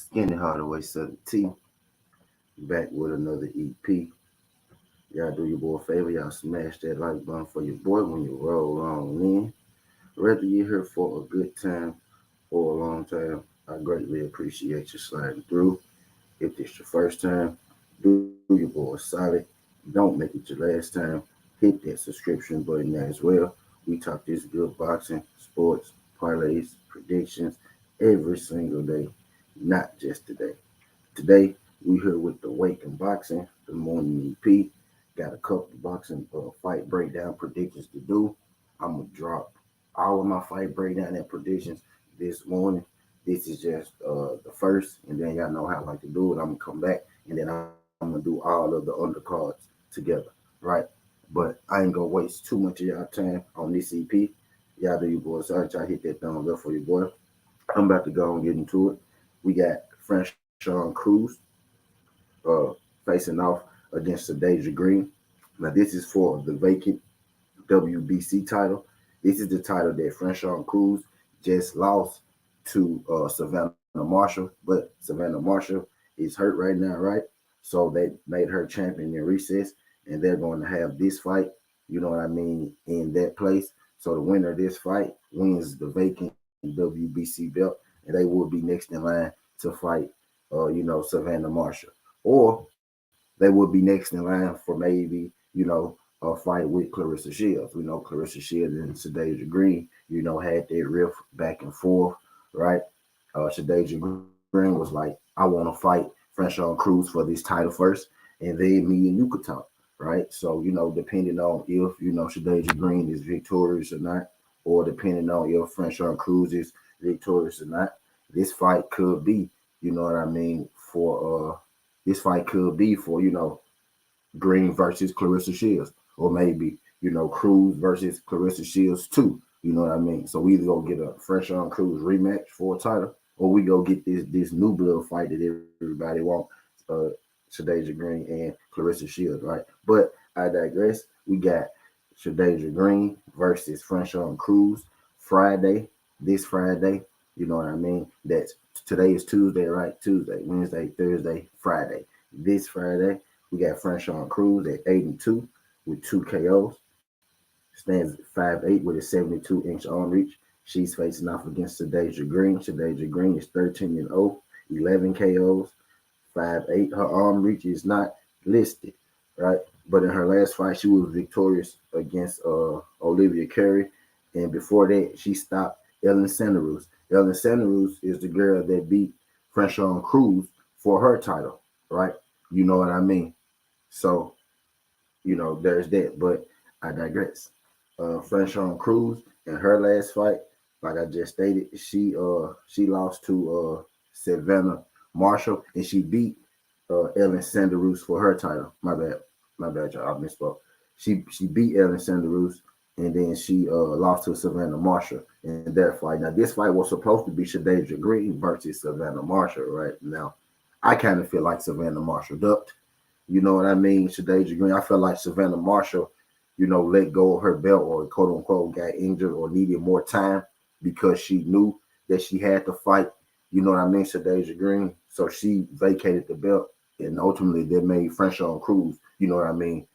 Skinny Hardaway 17, back with another EP. Y'all do your boy a favor, y'all smash that like button for your boy when you roll on in. Whether you're here for a good time or a long time, I greatly appreciate you sliding through. If it's your first time, do your boy a solid. Don't make it your last time. Hit that subscription button as well. We talk this good boxing, sports, parlays, predictions every single day, not just today. Today, we here with the Wake and Boxing, the morning EP. Got a couple of boxing fight breakdown predictions to do. I'm going to drop all of my fight breakdown and predictions this morning. This is just the first, and then y'all know how I like to do it. I'm going to come back, and then I'm going to do all of the undercards together, right? But I ain't going to waste too much of y'all time on this EP. Y'all do your boy search. Y'all hit that thumbs up for your boy. I'm about to go and get into it. We got Franchon Cruz facing off against Shadasia Green. Now, this is for the vacant WBC title. This is the title that Franchon Cruz just lost to Savannah Marshall, but Savannah Marshall is hurt right now, right? So they made her champion in recess, and they're going to have this fight, you know what I mean, in that place. So the winner of this fight wins the vacant WBC belt, and they will be next in line to fight, Savannah Marshall. Or they would be next in line for maybe, a fight with Clarissa Shields. We know Clarissa Shields and Shadasia Green, had that riff back and forth, right? Shadasia Green was like, I want to fight Franchon Cruz for this title first, and then me and you could talk, right? So, depending on if, Shadasia Green is victorious or not, or depending on if Franchon Cruz is victorious or not, this fight could be, you know what I mean, for this fight could be for, Green versus Clarissa Shields, or maybe, Cruz versus Clarissa Shields too. You know what I mean? So we either go get a Franchon Cruz rematch for a title, or we go get this new blood fight that everybody wants, uh, Shadasia Green and Clarissa Shields, right? But I digress. We got Shadasia Green versus Franchon Cruz Friday, this Friday. You know what I mean? That's today is Tuesday, right? Tuesday, Wednesday, Thursday, Friday. This Friday, we got Franchon Cruz at 8-2 with 2 KOs. Stands at 5'8" with a 72-inch arm reach. She's facing off against Shadasia Green. Shadasia Green is 13-0, 11 KOs, 5'8". Her arm reach is not listed, right? But in her last fight, she was victorious against Olivia Curry. And before that, she stopped Ellen Sanderus. Ellen Sanderus is the girl that beat Franchon Cruz for her title, right? You know what I mean? So, there's that. But I digress. Franchon Cruz in her last fight, like I just stated, she lost to Savannah Marshall, and she beat Ellen Sanderus for her title. My bad, y'all. I misspoke. She beat Ellen Sanderus, and then she lost to Savannah Marshall in that fight. Now, this fight was supposed to be Shadasia Green versus Savannah Marshall, right? Now, I kind of feel like Savannah Marshall ducked. You know what I mean? Shadasia Green. I feel like Savannah Marshall, let go of her belt, or quote unquote got injured or needed more time because she knew that she had to fight. You know what I mean? Shadasia Green. So she vacated the belt, and ultimately they made Franchon Cruz, you know what I mean,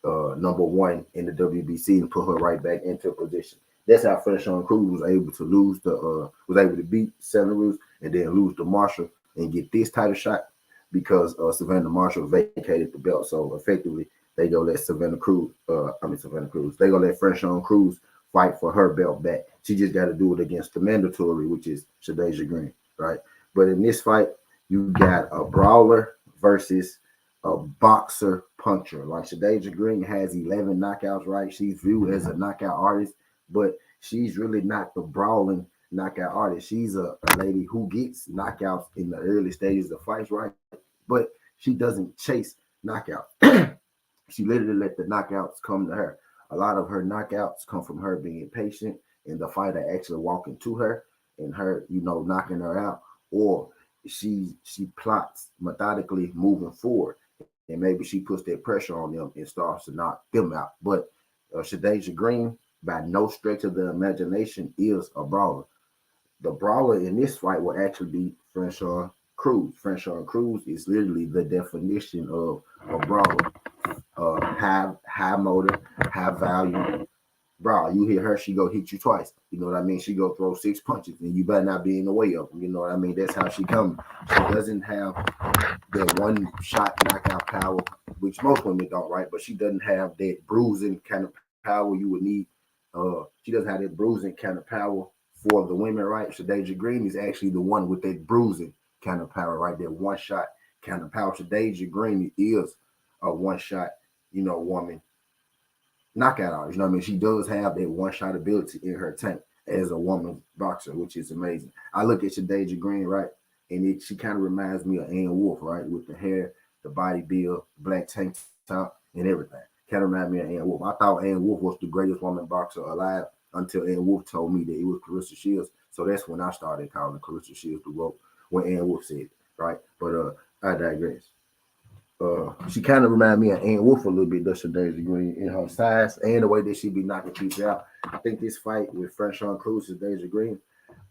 number one in the WBC and put her right back into position. That's how Franchon Cruz was able to was able to beat Sanderus and then lose to Marshall and get this title shot because Savannah Marshall vacated the belt. So effectively, they go let Savannah Cruz. They go let Franchon Cruz fight for her belt back. She just got to do it against the mandatory, which is Shadasia Green, right? But in this fight, you got a brawler versus a boxer puncher. Like Shadasia Green has 11 knockouts, right? She's viewed as a knockout artist, but she's really not the brawling knockout artist. She's a lady who gets knockouts in the early stages of fights, right? But she doesn't chase knockouts. She literally let the knockouts come to her. A lot of her knockouts come from her being patient and the fighter actually walking to her and her, knocking her out. Or she plots methodically moving forward, and maybe she puts that pressure on them and starts to knock them out. But Shadasia Green, by no stretch of the imagination, is a brawler. The brawler in this fight will actually be Franchon Cruz. Franchon Cruz is literally the definition of a brawler. High motor, high value. Bro, you hit her, she go hit you twice. You know what I mean? She go throw 6 punches, and you better not be in the way of them. You know what I mean? That's how she comes. She doesn't have that one shot knockout power, which most women don't, right? But she doesn't have that bruising kind of power you would need. She doesn't have that bruising kind of power for the women, right? Shadasia Green is actually the one with that bruising kind of power, right? That one shot kind of power. Shadasia Green is a one shot, woman knockout artist. You know what I mean? She does have that one shot ability in her tank as a woman boxer, which is amazing. I look at Shadasia Green, right? And she kind of reminds me of Ann Wolf, right? With the hair, the body build, black tank top, and everything. Kind of remind me of Ann Wolf. I thought Ann Wolf was the greatest woman boxer alive until Ann Wolf told me that it was Clarissa Shields. So that's when I started calling Clarissa Shields the GOAT, when Ann Wolf said it, right? But I digress. She kind of reminded me of Ann Wolf a little bit, does Shadasia Green, in her size and the way that she be knocking people out. I think this fight with Franchon Cruz, Shadasia Green,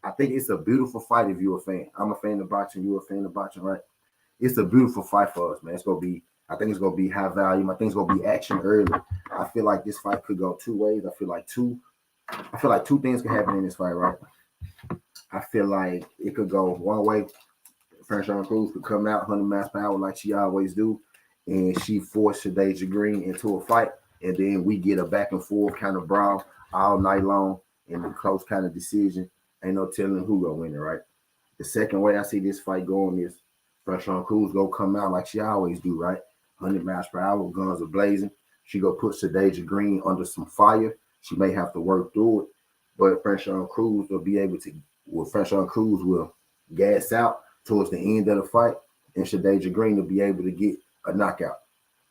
I think it's a beautiful fight if you're a fan. I'm a fan of boxing, you're a fan of boxing, right? It's a beautiful fight for us, man. I think it's gonna be high volume. I think it's gonna be action early. I feel like this fight could go 2 ways. I feel like two things can happen in this fight, right? I feel like it could go one way. Franchon Cruz could come out 100 miles per hour like she always do, and she forced Shadasia Green into a fight, and then we get a back and forth kind of brawl all night long in a close kind of decision. Ain't no telling who gonna win it, right? The second way I see this fight going is Franchon Cruz go come out like she always do, right? 100 miles per hour, guns are blazing. She go put Shadasia Green under some fire. She may have to work through it, but Franchon Cruz will gas out towards the end of the fight, and Shadasia Green will be able to get a knockout.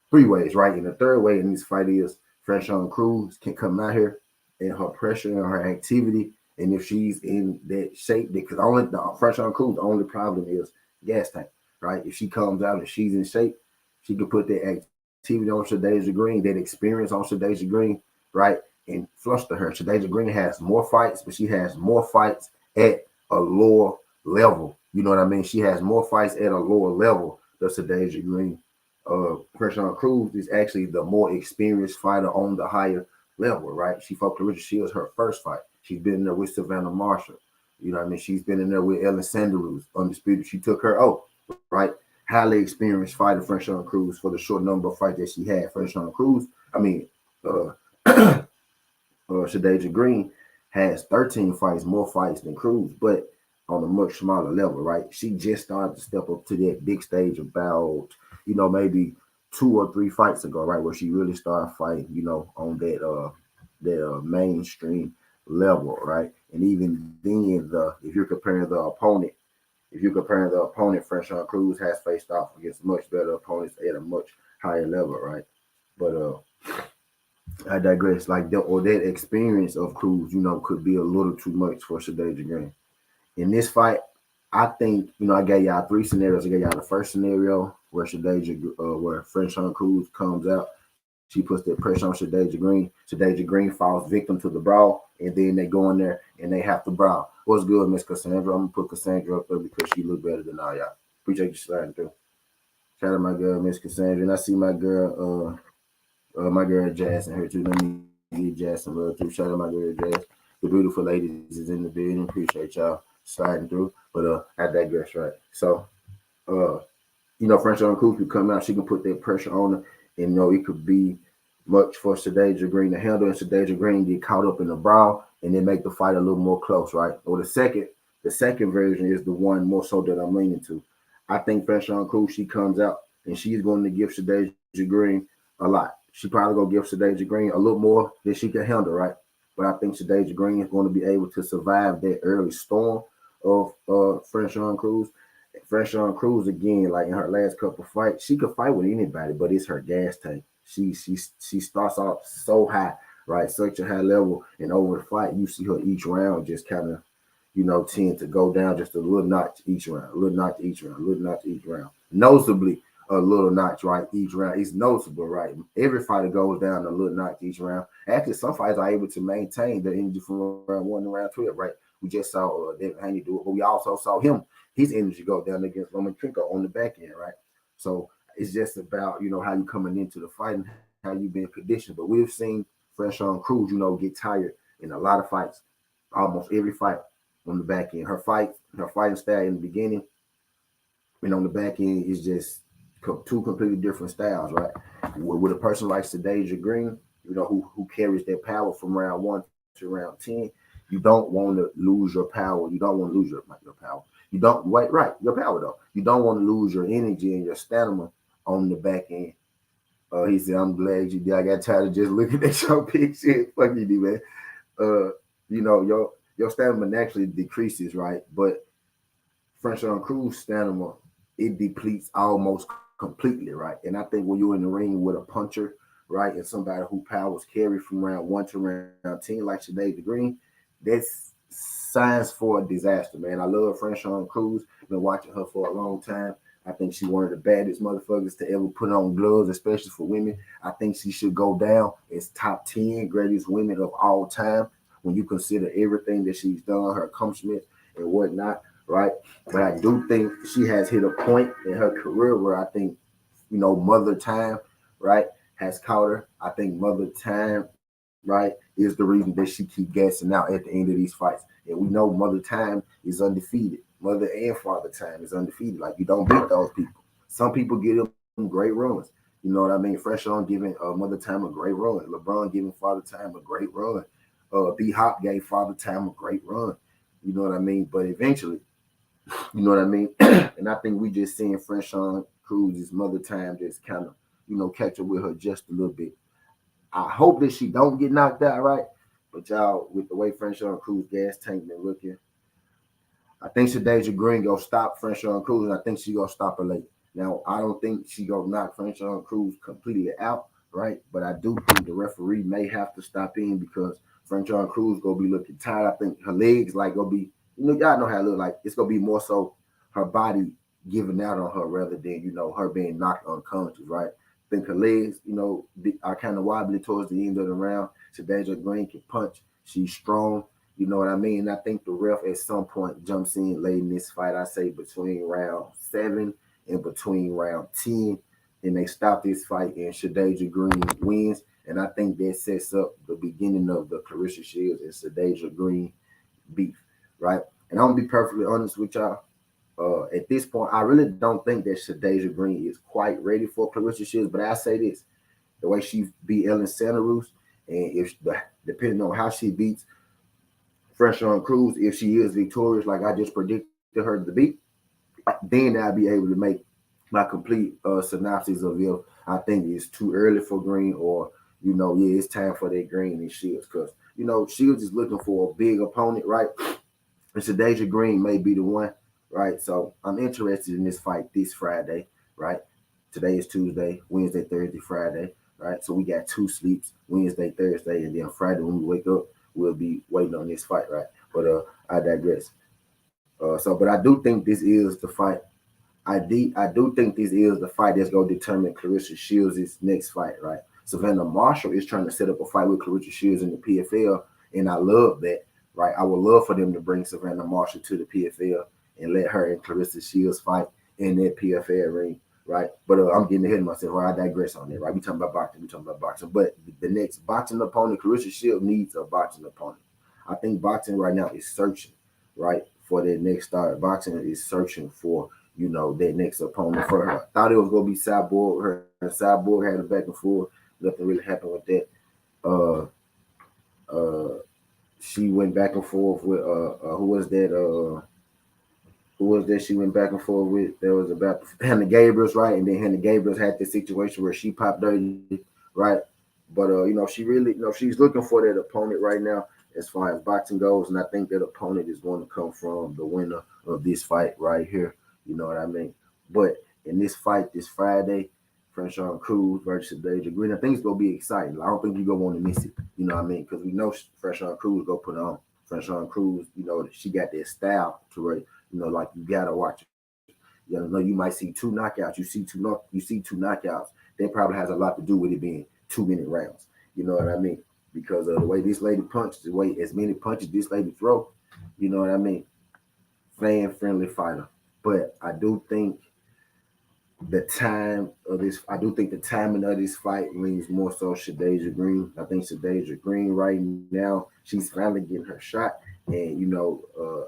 3 ways, right? And the third way in this fight is Franchon Cruz can come out here and her pressure and her activity, and if she's in that shape, because Franchon Cruz, the only problem is gas tank, right? If she comes out and she's in shape, she can put that activity on Shadasia Green, that experience on Shadasia Green, right? And fluster her. Shadasia Green has more fights, but she has more fights at a lower level. You know what I mean? She has more fights at a lower level than Shadasia Green. Franchon Cruz is actually the more experienced fighter on the higher level, right? She fought Clarissa Shields her first fight. She's been in there with Savannah Marshall. You know what I mean? She's been in there with Ellen Sanderus, undisputed. She took her out, right? Highly experienced fighter, Franchon Cruz, for the short number of fights that she had. Shadasia Green has 13 fights, more fights than Cruz, but on a much smaller level, right? She just started to step up to that big stage about, maybe 2 or 3 fights ago, right? Where she really started fighting, on that mainstream level, right? And even then, if you're comparing the opponent, Franchon Cruz has faced off against much better opponents at a much higher level, right? But I digress. Like that experience of Cruz, could be a little too much for Shadasia Green. In this fight, I think, I gave y'all 3 scenarios. I gave y'all the first scenario where where Franchon Cruz comes out. She puts that pressure on Shadasia Green. Shadasia Green falls victim to the brawl, and then they go in there and they have to brawl. What's good, Miss Cassandra? I'm gonna put Cassandra up there because she look better than all y'all. Appreciate you sliding through. Shout out my girl, Miss Cassandra, and I see my girl Jazz in here too. Let me give Jazz some love too. Shout out my girl Jazz. The beautiful ladies is in the building. Appreciate y'all sliding through. But I digress, right? So Franchon Cruz could come out, she can put that pressure on her, and it could be much for Shadasia Green to handle, and Shadasia Green get caught up in the brawl and then make the fight a little more close, right? Or the second version is the one more so that I'm leaning to. I think Franchon Cruz, she comes out and she's going to give Shadasia Green a lot. She probably gonna give Shadasia Green a little more than she can handle, right? But I think Shadasia Green is going to be able to survive that early storm of Franchon Cruz. Franchon Cruz, again, like in her last couple fights, she could fight with anybody, but it's her gas tank. She starts off so high, right? Such a high level, and over the fight, you see her each round just kind of, tend to go down just a little notch each round, a little notch each round, a little notch each round. Noticeably, a little notch, right? Each round. It's noticeable, right? Every fighter goes down a little notch each round. Actually, some fighters are able to maintain the energy from round 1 to round 12, right? We just saw David Haney do it, but we also saw him his energy go down against Lomachenko on the back end, right? So it's just about, how you coming into the fight and how you been conditioned. But we've seen Franchon Cruz, get tired in a lot of fights, almost every fight on the back end. Her fighting style in the beginning and on the back end is just two completely different styles, right? With a person like Shadasia Green, who carries that power from round 1 to round 10, you don't want to lose your power. You don't want to lose your power. You don't wait, right? Your power though. You don't want to lose your energy and your stamina on the back end. He said, "I'm glad you did. I got tired of just looking at your picture. Fuck you, man. Uh, your stamina naturally decreases, right? But Franchon Cruz stamina, it depletes almost completely, right? And I think when you're in the ring with a puncher, right, and somebody who powers carry from round 1 to round 10, like Shadasia Green, that's signs for a disaster, man. I love Franchon Cruz. Been watching her for a long time. I think she's one of the baddest motherfuckers to ever put on gloves, especially for women. I think she should go down as top 10 greatest women of all time when you consider everything that she's done, her accomplishments and whatnot, right? But I do think she has hit a point in her career where I think, Mother Time, right, has caught her. I think Mother Time, right, is the reason that she keep gassing out at the end of these fights. And we know Mother Time is undefeated. Mother and Father Time is undefeated. Like, you don't beat those people. Some people get them great runs. You know what I mean? Franchon giving Mother Time a great run. LeBron giving Father Time a great run. B Hop gave Father Time a great run. You know what I mean? But eventually, you know what I mean? And I think we just seeing Franchon Cruz's Mother Time just kind of, catch up with her just a little bit. I hope that she don't get knocked out, right? But y'all, with the way Franchon Cruz gas tank been looking, I think Shadasia Green gonna stop Franchon Cruz, and I think she gonna stop her late. Now, I don't think she gonna knock Franchon Cruz completely out, right? But I do think the referee may have to stop in because Franchon Cruz gonna be looking tired. I think her legs like gonna be, y'all know how it look like. It's gonna be more so her body giving out on her rather than her being knocked unconscious, right? I think her legs, are kind of wobbly towards the end of the round. Shadasia Green can punch. She's strong. You know what I mean? I think the ref at some point jumps in late in this fight. I say between round 7 and between round 10, and they stop this fight and Shadasia Green wins. And I think that sets up the beginning of the Clarissa Shields and Shadasia Green beef, right? And I'm gonna be perfectly honest with y'all. At this point, I really don't think that Shadasia Green is quite ready for Clarissa Shields. But I say this: the way she beat Ellen Santarus, and depending on how she beats Franchon Cruz, if she is victorious, like I just predicted her to be, then I'll be able to make my complete synopsis of if I think it's too early for Green or, yeah, it's time for that Green and Shields. Because, Shields is looking for a big opponent, right? And Shadasia Green may be the one, right? So I'm interested in this fight this Friday, right? Today is Tuesday, Wednesday, Thursday, Friday, right? So we got 2 sleeps, Wednesday, Thursday, and then Friday when we wake up, we'll be waiting on this fight, right? But I digress. But I do think this is the fight. I do think this is the fight that's going to determine Clarissa Shields' next fight, right? Savannah Marshall is trying to set up a fight with Clarissa Shields in the PFL, and I love that, right? I would love for them to bring Savannah Marshall to the PFL and let her and Clarissa Shields fight in that PFL ring, right? But I'm getting ahead of myself, right? I digress on that, right? We talking about boxing. But the next boxing opponent, Clarissa Shields needs a boxing opponent. I think boxing right now is searching, right, for their next start. Boxing is searching for, their next opponent for her. I thought it was gonna be Cyborg. Her and Cyborg had a back and forth. Nothing really happened with that. Uh, uh, she went back and forth with who was that? Who was that she went back and forth with? There was about Hannah Gabriels, right? And then Hannah Gabriels had this situation where she popped dirty, right? But she really, she's looking for that opponent right now as far as boxing goes, and I think that opponent is going to come from the winner of this fight right here. You know what I mean? But in this fight this Friday, Franchon Cruz versus Shadasia Green, I think it's gonna be exciting. I don't think you're gonna want to miss it. You know what I mean? Because we know Franchon Cruz go put on. Franchon Cruz, she got that style to where like you gotta watch it. You might see 2 knockouts. You see 2 knockouts. That probably has a lot to do with it being 2-minute rounds. You know what I mean? Because of the way this lady punches, the way as many punches this lady throw. You know what I mean? Fan friendly fighter. But I do think the timing of this fight leans more so Shadasia Green. I think Shadasia Green right now, she's finally getting her shot. And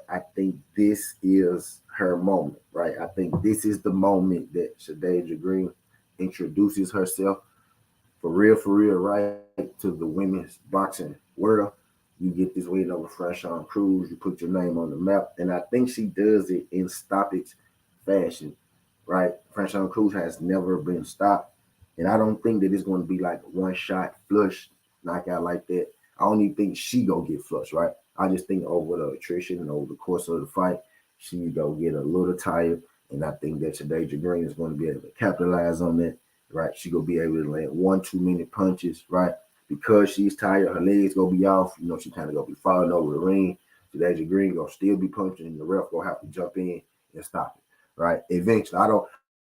I think this is her moment, right? I think this is the moment that Shadasia Green introduces herself for real, right, to the women's boxing world. You get this win over Franchon Cruz, you put your name on the map, and I think she does it in stoppage fashion, right? Franchon Cruz has never been stopped, and I don't think that it's going to be like one shot flush knockout like that. I don't even think she go get flushed, right? I just think over the attrition and over the course of the fight, she go get a little tired, and I think that Shadasia Green is going to be able to capitalize on that, right? She gonna be able to land 1-2 minute punches, right? Because she's tired, her legs gonna be off. She kind of gonna be falling over the ring. Shadasia Green gonna still be punching, and the ref gonna have to jump in and stop it, right? Eventually,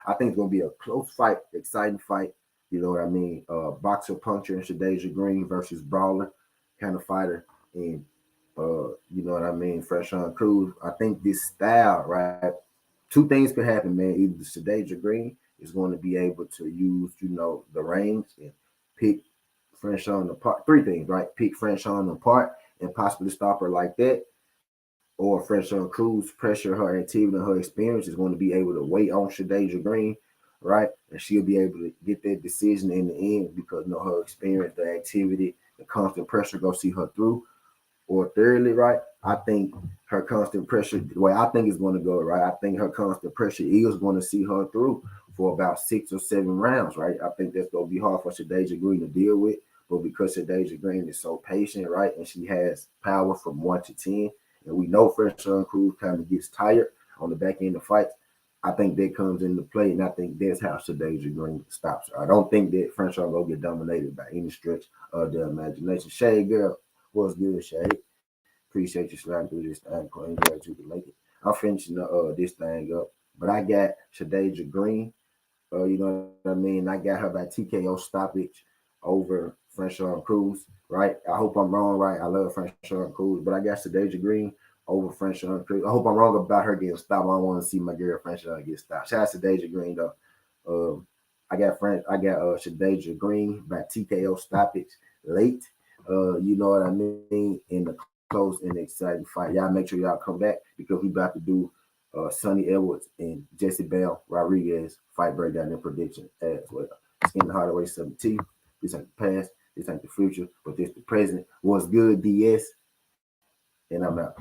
I think it's gonna be a close fight, exciting fight. You know what I mean? Boxer puncher and Shadasia Green versus brawler kind of fighter, and you know what I mean? Franchon Cruz. I think this style, right? Two things could happen, man. Either Shadasia Green is going to be able to use, the range and pick Franchon apart. Three things, right? Pick Franchon apart and possibly stop her like that. Or Franchon Cruz pressure her activity and her experience is going to be able to wait on Shadasia Green, right? And she'll be able to get that decision in the end because her experience, the activity, the constant pressure go see her through. Or thirdly, right, I think her constant pressure, the way I think it's going to go, right, I think her constant pressure is going to see her through for about 6 or 7 rounds, right? I think that's going to be hard for Shadasia Green to deal with, but because Shadasia Green is so patient, right, and she has power from 1 to 10, and we know Franchon Cruz kind of gets tired on the back end of fights, I think that comes into play, and I think that's how Shadasia Green stops her. I don't think that Franchon will get dominated by any stretch of the imagination. Shade girl, what's good, Shade? Appreciate you sliding through this thing, Queen. Glad you can make it. I'm finishing this thing up, but I got Shadasia Green. You know what I mean? I got her by TKO stoppage over Franchon Cruz, right? I hope I'm wrong, right? I love Franchon Cruz, but I got Shadasia Green over Franchon Cruz. I hope I'm wrong about her getting stopped. I don't want to see my girl Franchon get stopped. Shout out to Shadasia Green though. I got Shadasia Green by TKO stoppage late. You know what I mean? In the close and exciting fight. Y'all make sure y'all come back because we about to do Sonny Edwards and Jesse Bell Rodriguez fight breakdown and prediction as well. Skin the Hardaway 17. This ain't the past, this ain't the future, but this the present. What's good, DS? And I'm out.